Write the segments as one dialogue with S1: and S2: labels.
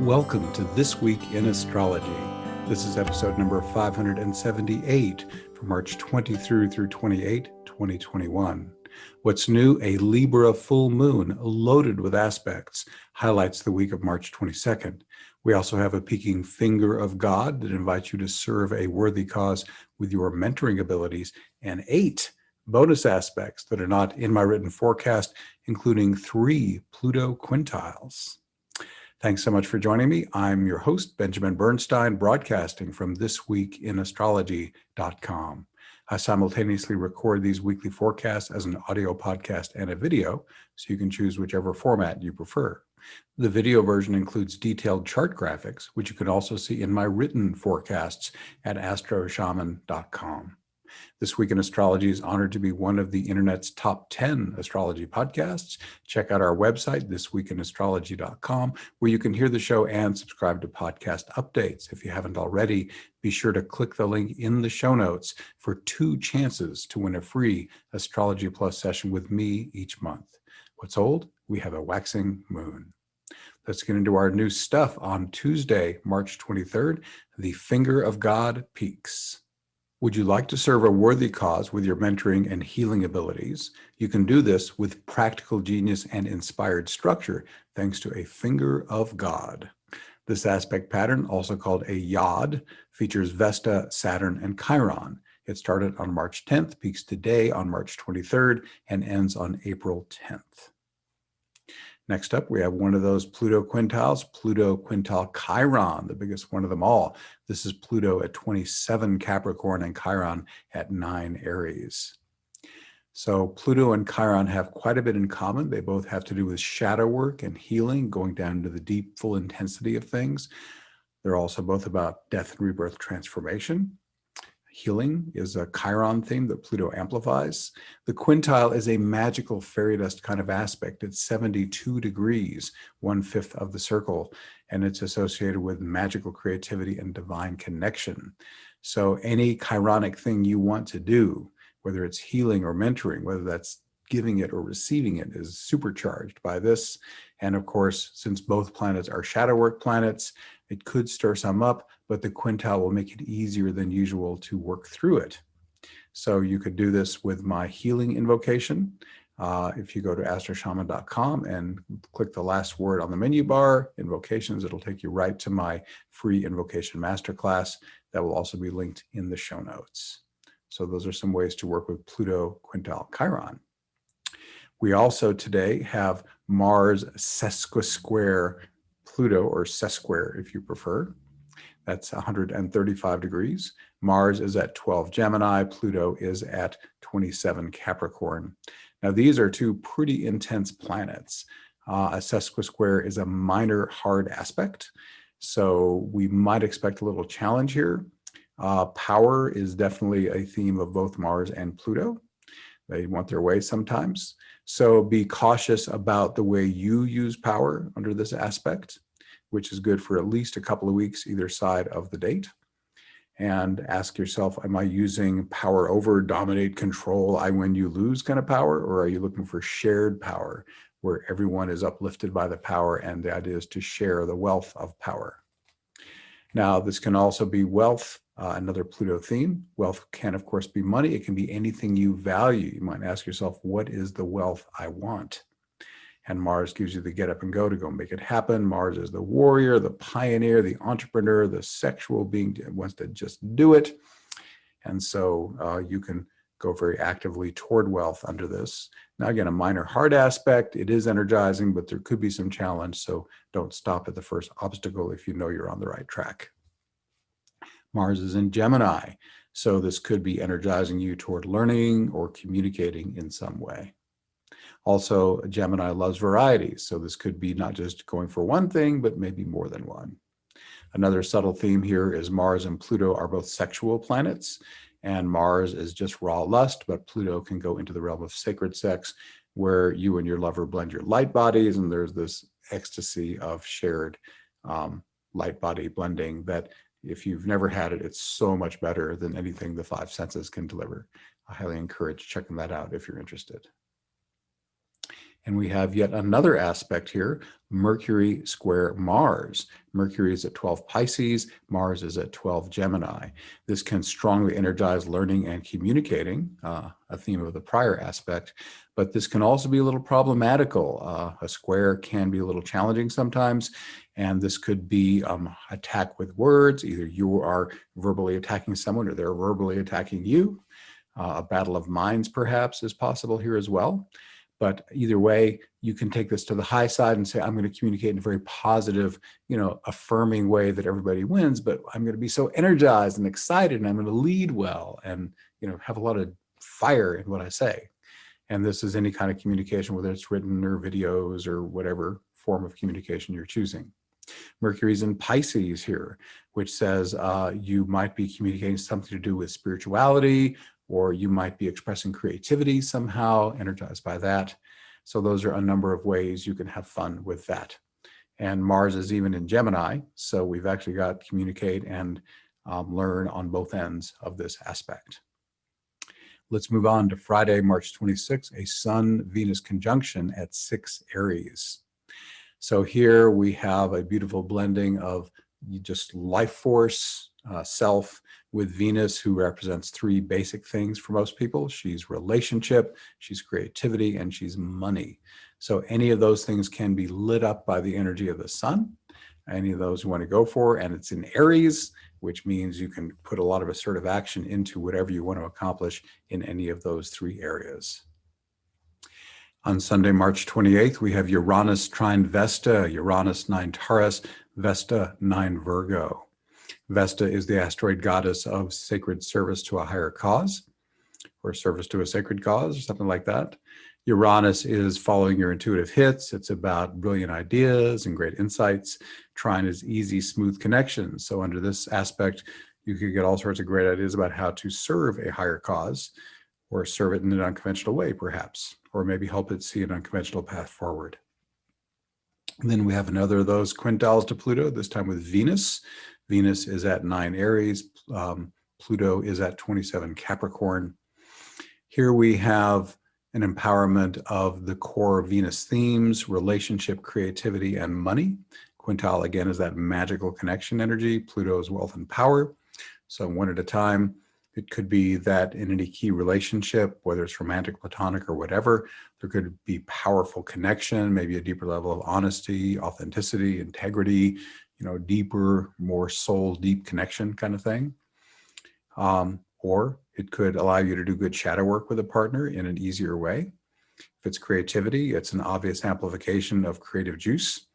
S1: Welcome to This Week in Astrology. This is episode number 578 for March 23 through 28, 2021. What's new? A Libra full moon loaded with aspects highlights the week of March 22nd. We also have a peeking finger of God that invites you to serve a worthy cause with your mentoring abilities, and 8 bonus aspects that are not in my written forecast, including 3 Pluto quintiles. Thanks so much for joining me. I'm your host, Benjamin Bernstein, broadcasting from thisweekinastrology.com. I simultaneously record these weekly forecasts as an audio podcast and a video, so you can choose whichever format you prefer. The video version includes detailed chart graphics, which you can also see in my written forecasts at astroshaman.com. This Week in Astrology is honored to be one of the internet's top 10 astrology podcasts. Check out our website, thisweekinastrology.com, where you can hear the show and subscribe to podcast updates. If you haven't already, be sure to click the link in the show notes for 2 chances to win a free Astrology Plus session with me each month. What's old? We have a waxing moon. Let's get into our new stuff. On Tuesday, March 23rd, the Finger of God peaks. Would you like to serve a worthy cause with your mentoring and healing abilities? You can do this with practical genius and inspired structure, thanks to a Finger of God. This aspect pattern, also called a Yod, features Vesta, Saturn, and Chiron. It started on March 10th, peaks today on March 23rd, and ends on April 10th. Next up, we have one of those Pluto quintiles, Pluto quintile Chiron, the biggest one of them all. This is Pluto at 27 Capricorn and Chiron at 9 Aries. So Pluto and Chiron have quite a bit in common. They both have to do with shadow work and healing, going down into the deep, full intensity of things. They're also both about death and rebirth transformation. Healing is a Chiron theme that Pluto amplifies. The quintile is a magical fairy dust kind of aspect. It's 72 degrees, 1/5 of the circle, and it's associated with magical creativity and divine connection. So any Chironic thing you want to do, whether it's healing or mentoring, whether that's giving it or receiving it, is supercharged by this. And of course, since both planets are shadow work planets, it could stir some up, but the quintile will make it easier than usual to work through it. So you could do this with my healing invocation. If you go to astroshaman.com and click the last word on the menu bar, invocations, it'll take you right to my free invocation masterclass. That will also be linked in the show notes. So those are some ways to work with Pluto quintile Chiron. We also today have Mars sesquisquare Pluto, or sesquare if you prefer. That's 135 degrees. Mars is at 12 Gemini. Pluto is at 27 Capricorn. Now, these are 2 pretty intense planets. A sesquisquare is a minor hard aspect, so we might expect a little challenge here. Power is definitely a theme of both Mars and Pluto. They want their way sometimes. So be cautious about the way you use power under this aspect, which is good for at least a couple of weeks either side of the date. And ask yourself, am I using power over, dominate, control, I win, you lose kind of power? Or are you looking for shared power where everyone is uplifted by the power and the idea is to share the wealth of power? Now, this can also be wealth, another Pluto theme. Wealth can, of course, be money. It can be anything you value. You might ask yourself, what is the wealth I want? And Mars gives you the get up and go to go make it happen. Mars is the warrior, the pioneer, the entrepreneur, the sexual being that wants to just do it. And so you can go very actively toward wealth under this. Now, again, a minor hard aspect. It is energizing, but there could be some challenge. So don't stop at the first obstacle if you know you're on the right track. Mars is in Gemini. So this could be energizing you toward learning or communicating in some way. Also, Gemini loves variety. So this could be not just going for one thing, but maybe more than one. Another subtle theme here is Mars and Pluto are both sexual planets. And Mars is just raw lust, but Pluto can go into the realm of sacred sex, where you and your lover blend your light bodies, and there's this ecstasy of shared light body blending that if you've never had it, it's so much better than anything the 5 senses can deliver. I highly encourage checking that out if you're interested. And we have yet another aspect here, Mercury square Mars. Mercury is at 12 Pisces, Mars is at 12 Gemini. This can strongly energize learning and communicating, a theme of the prior aspect, but this can also be a little problematical. A square can be a little challenging sometimes, and this could be attack with words. Either you are verbally attacking someone or they're verbally attacking you. A battle of minds perhaps is possible here as well. But either way, you can take this to the high side and say, I'm going to communicate in a very positive, affirming way that everybody wins, but I'm going to be so energized and excited, and I'm going to lead well and, have a lot of fire in what I say. And this is any kind of communication, whether it's written or videos or whatever form of communication you're choosing. Mercury's in Pisces here, which says you might be communicating something to do with spirituality, or you might be expressing creativity somehow, energized by that. So those are a number of ways you can have fun with that. And Mars is even in Gemini, so we've actually got communicate and learn on both ends of this aspect. Let's move on to Friday, March 26th, a Sun-Venus conjunction at 6 Aries. So here we have a beautiful blending of just life force, self, with Venus, who represents 3 basic things for most people. She's relationship, she's creativity, and she's money. So any of those things can be lit up by the energy of the sun, any of those you want to go for. And it's in Aries, which means you can put a lot of assertive action into whatever you want to accomplish in any of those 3 areas. On Sunday, March 28th, we have Uranus trine Vesta, Uranus 9 Taurus, Vesta 9 Virgo. Vesta is the asteroid goddess of sacred service to a higher cause, or service to a sacred cause, or something like that. Uranus is following your intuitive hits. It's about brilliant ideas and great insights. Trine is easy, smooth connections. So under this aspect, you could get all sorts of great ideas about how to serve a higher cause, or serve it in an unconventional way, perhaps, or maybe help it see an unconventional path forward. And then we have another of those quintiles to Pluto, this time with Venus. Venus is at 9 Aries. Pluto is at 27 Capricorn. Here we have an empowerment of the core Venus themes: relationship, creativity, and money. Quintile, again, is that magical connection energy. Pluto is wealth and power. So one at a time. It could be that in any key relationship, whether it's romantic, platonic, or whatever, there could be powerful connection, maybe a deeper level of honesty, authenticity, integrity, deeper, more soul deep connection kind of thing. Or it could allow you to do good shadow work with a partner in an easier way. If it's creativity, it's an obvious amplification of creative juice.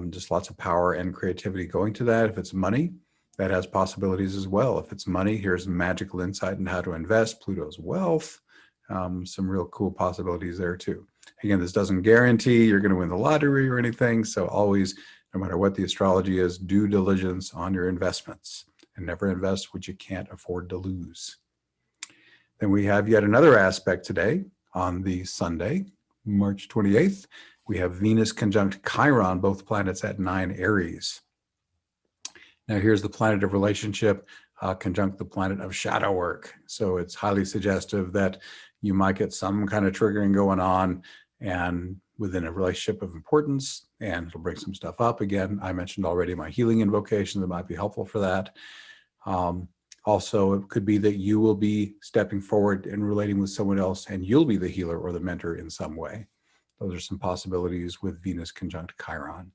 S1: Just lots of power and creativity going to that. If it's money, that has possibilities as well. If it's money, here's magical insight into how to invest. Pluto's wealth, some real cool possibilities there too. Again, this doesn't guarantee you're going to win the lottery or anything. So always, no matter what the astrology is, due diligence on your investments and never invest what you can't afford to lose. Then we have yet another aspect today on the Sunday, March 28th. We have Venus conjunct Chiron, both planets at 9 Aries. Now here's the planet of relationship conjunct the planet of shadow work. So it's highly suggestive that you might get some kind of triggering going on and within a relationship of importance, and it'll bring some stuff up. Again, I mentioned already my healing invocation that might be helpful for that. Also, it could be that you will be stepping forward and relating with someone else, and you'll be the healer or the mentor in some way. Those are some possibilities with Venus conjunct Chiron.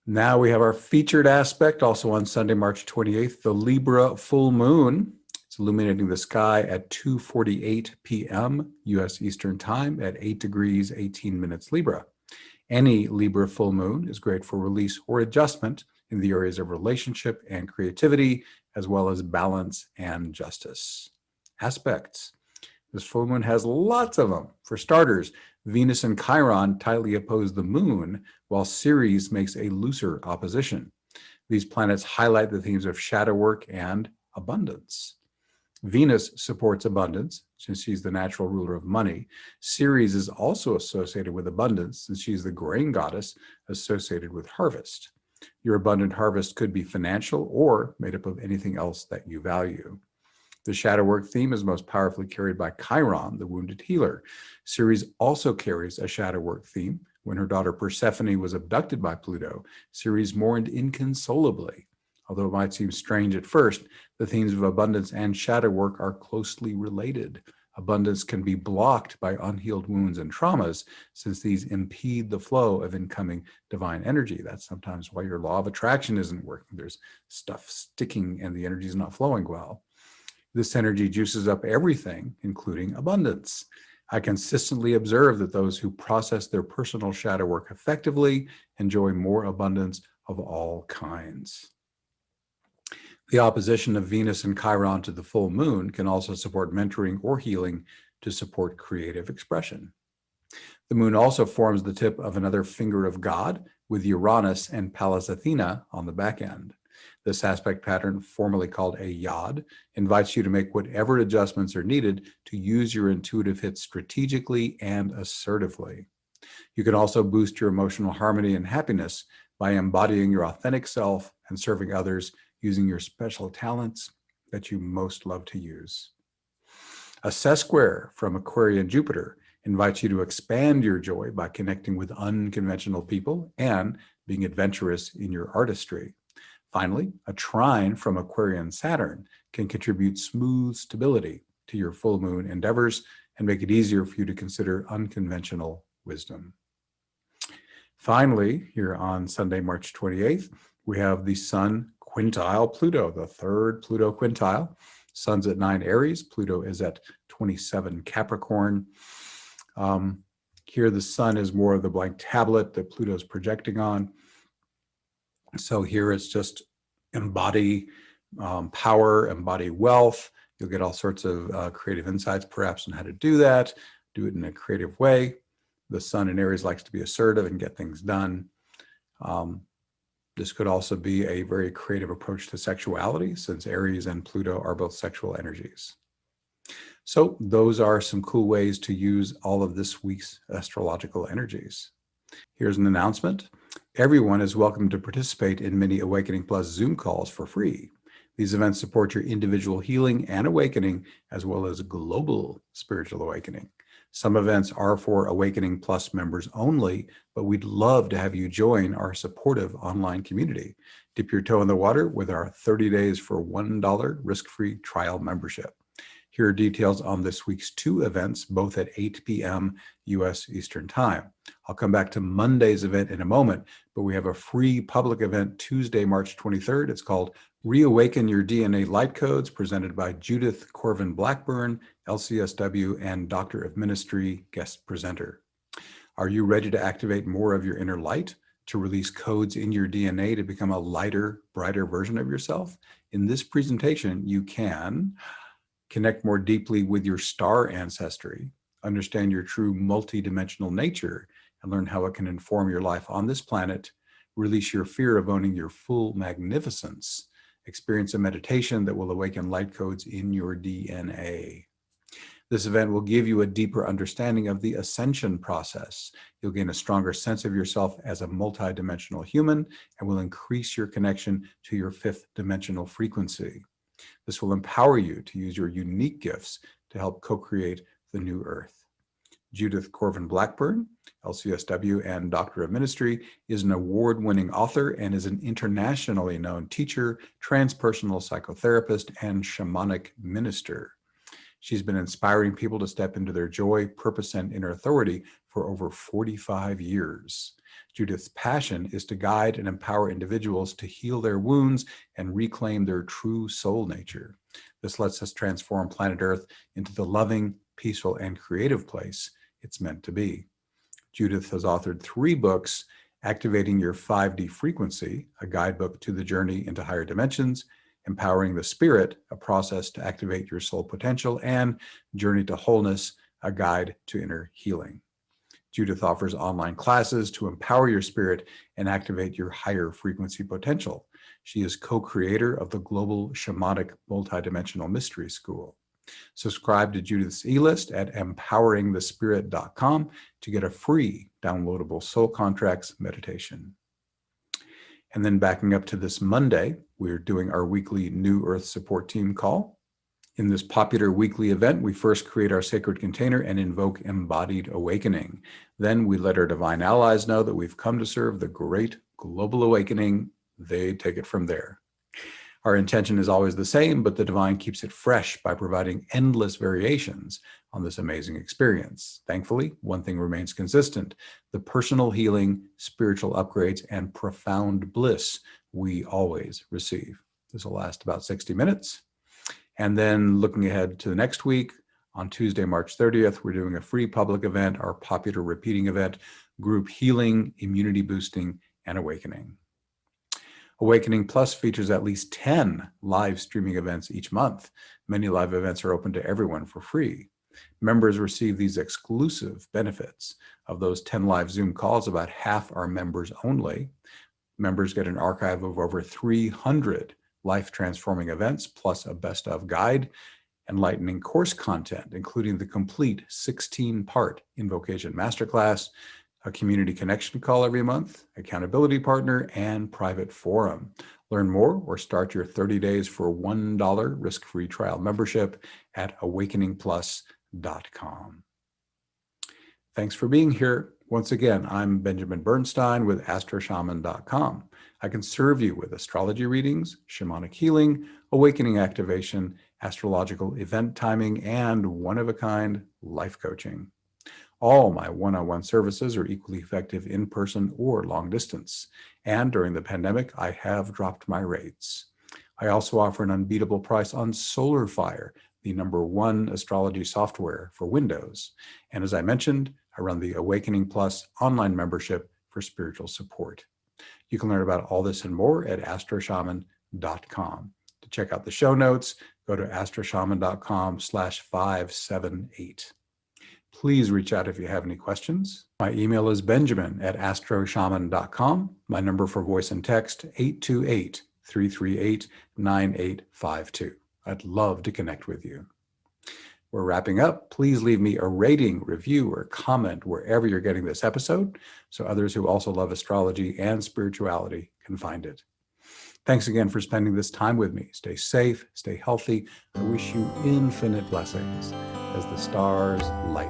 S1: Now we have our featured aspect, also on Sunday, March 28th, the Libra full moon. It's illuminating the sky at 2:48 p.m. U.S. Eastern Time at 8 degrees, 18 minutes Libra. Any Libra full moon is great for release or adjustment in the areas of relationship and creativity, as well as balance and justice. Aspects. This full moon has lots of them. For starters, Venus and Chiron tightly oppose the moon, while Ceres makes a looser opposition. These planets highlight the themes of shadow work and abundance. Venus supports abundance, since she's the natural ruler of money. Ceres is also associated with abundance, since she's the grain goddess associated with harvest. Your abundant harvest could be financial or made up of anything else that you value. The shadow work theme is most powerfully carried by Chiron, the wounded healer. Ceres also carries a shadow work theme When her daughter Persephone was abducted by Pluto, Ceres mourned inconsolably. Although it might seem strange at first, the themes of abundance and shadow work are closely related. Abundance can be blocked by unhealed wounds and traumas, since these impede the flow of incoming divine energy. That's sometimes why your law of attraction isn't working. There's stuff sticking and the energy is not flowing well. This energy juices up everything, including abundance. I consistently observe that those who process their personal shadow work effectively enjoy more abundance of all kinds. The opposition of Venus and Chiron to the full moon can also support mentoring or healing to support creative expression. The moon also forms the tip of another finger of God, with Uranus and Pallas Athena on the back end. This aspect pattern, formerly called a yod, invites you to make whatever adjustments are needed to use your intuitive hits strategically and assertively. You can also boost your emotional harmony and happiness by embodying your authentic self and serving others using your special talents that you most love to use. A sesquare from Aquarian Jupiter invites you to expand your joy by connecting with unconventional people and being adventurous in your artistry. Finally, a trine from Aquarian Saturn can contribute smooth stability to your full moon endeavors and make it easier for you to consider unconventional wisdom. Finally, here on Sunday, March 28th, we have the Sun quintile Pluto, the third Pluto quintile. Sun's at 9 Aries, Pluto is at 27 Capricorn. Here the Sun is more of the blank tablet that Pluto's projecting on. So here it's just embody power, embody wealth. You'll get all sorts of creative insights perhaps on how to do that, do it in a creative way. The Sun in Aries likes to be assertive and get things done. This could also be a very creative approach to sexuality, since Aries and Pluto are both sexual energies. So those are some cool ways to use all of this week's astrological energies. Here's an announcement. Everyone is welcome to participate in mini Awakening Plus Zoom calls for free. These events support your individual healing and awakening, as well as global spiritual awakening. Some events are for Awakening Plus members only, but we'd love to have you join our supportive online community. Dip your toe in the water with our 30 days for $1 risk-free trial membership. Here are details on this week's 2 events, both at 8 p.m. U.S. Eastern Time. I'll come back to Monday's event in a moment, but we have a free public event Tuesday, March 23rd. It's called Reawaken Your DNA Light Codes, presented by Judith Corvin Blackburn, LCSW, and Doctor of Ministry guest presenter. Are you ready to activate more of your inner light, to release codes in your DNA to become a lighter, brighter version of yourself? In this presentation, you can connect more deeply with your star ancestry, understand your true multidimensional nature, and learn how it can inform your life on this planet, release your fear of owning your full magnificence, experience a meditation that will awaken light codes in your DNA. This event will give you a deeper understanding of the ascension process. You'll gain a stronger sense of yourself as a multidimensional human and will increase your connection to your 5th dimensional frequency. This will empower you to use your unique gifts to help co-create the new Earth. Judith Corvin Blackburn, LCSW and Doctor of Ministry, is an award-winning author and is an internationally known teacher, transpersonal psychotherapist, and shamanic minister. She's been inspiring people to step into their joy, purpose, and inner authority for over 45 years. Judith's passion is to guide and empower individuals to heal their wounds and reclaim their true soul nature. This lets us transform planet Earth into the loving, peaceful, and creative place it's meant to be. Judith has authored 3 books: Activating Your 5D Frequency, a guidebook to the journey into higher dimensions; Empowering the Spirit, a process to activate your soul potential; and Journey to Wholeness, a guide to inner healing. Judith offers online classes to empower your spirit and activate your higher frequency potential. She is co-creator of the Global Shamanic Multidimensional Mystery School. Subscribe to Judith's e-list at empoweringthespirit.com to get a free downloadable soul contracts meditation. And then backing up to this Monday, we're doing our weekly New Earth Support Team call. In this popular weekly event, we first create our sacred container and invoke embodied awakening. Then we let our divine allies know that we've come to serve the great global awakening. They take it from there. Our intention is always the same, but the divine keeps it fresh by providing endless variations on this amazing experience. Thankfully, one thing remains consistent: the personal healing, spiritual upgrades, and profound bliss we always receive. This will last about 60 minutes. And then looking ahead to the next week, on Tuesday, March 30th, we're doing a free public event, our popular repeating event, Group Healing, Immunity Boosting, and Awakening. Awakening Plus features at least 10 live streaming events each month. Many live events are open to everyone for free. Members receive these exclusive benefits. Of those 10 live Zoom calls, about half are members only. Members get an archive of over 300 life-transforming events, plus a best-of guide, enlightening course content, including the complete 16-part Invocation Masterclass, a community connection call every month, accountability partner, and private forum. Learn more or start your 30 days for $1 risk-free trial membership at awakeningplus.com. Thanks for being here. Once again, I'm Benjamin Bernstein with astroshaman.com. I can serve you with astrology readings, shamanic healing, awakening activation, astrological event timing, and one-of-a-kind life coaching. All my one-on-one services are equally effective in person or long distance. And during the pandemic, I have dropped my rates. I also offer an unbeatable price on SolarFire, the #1 astrology software for Windows. And as I mentioned, I run the Awakening Plus online membership for spiritual support. You can learn about all this and more at astroshaman.com. To check out the show notes, go to astroshaman.com/578. Please reach out if you have any questions. My email is benjamin@astroshaman.com. My number for voice and text, 828-338-9852. I'd love to connect with you. We're wrapping up. Please leave me a rating, review, or comment wherever you're getting this episode, so others who also love astrology and spirituality can find it. Thanks again for spending this time with me. Stay safe, stay healthy. I wish you infinite blessings as the stars light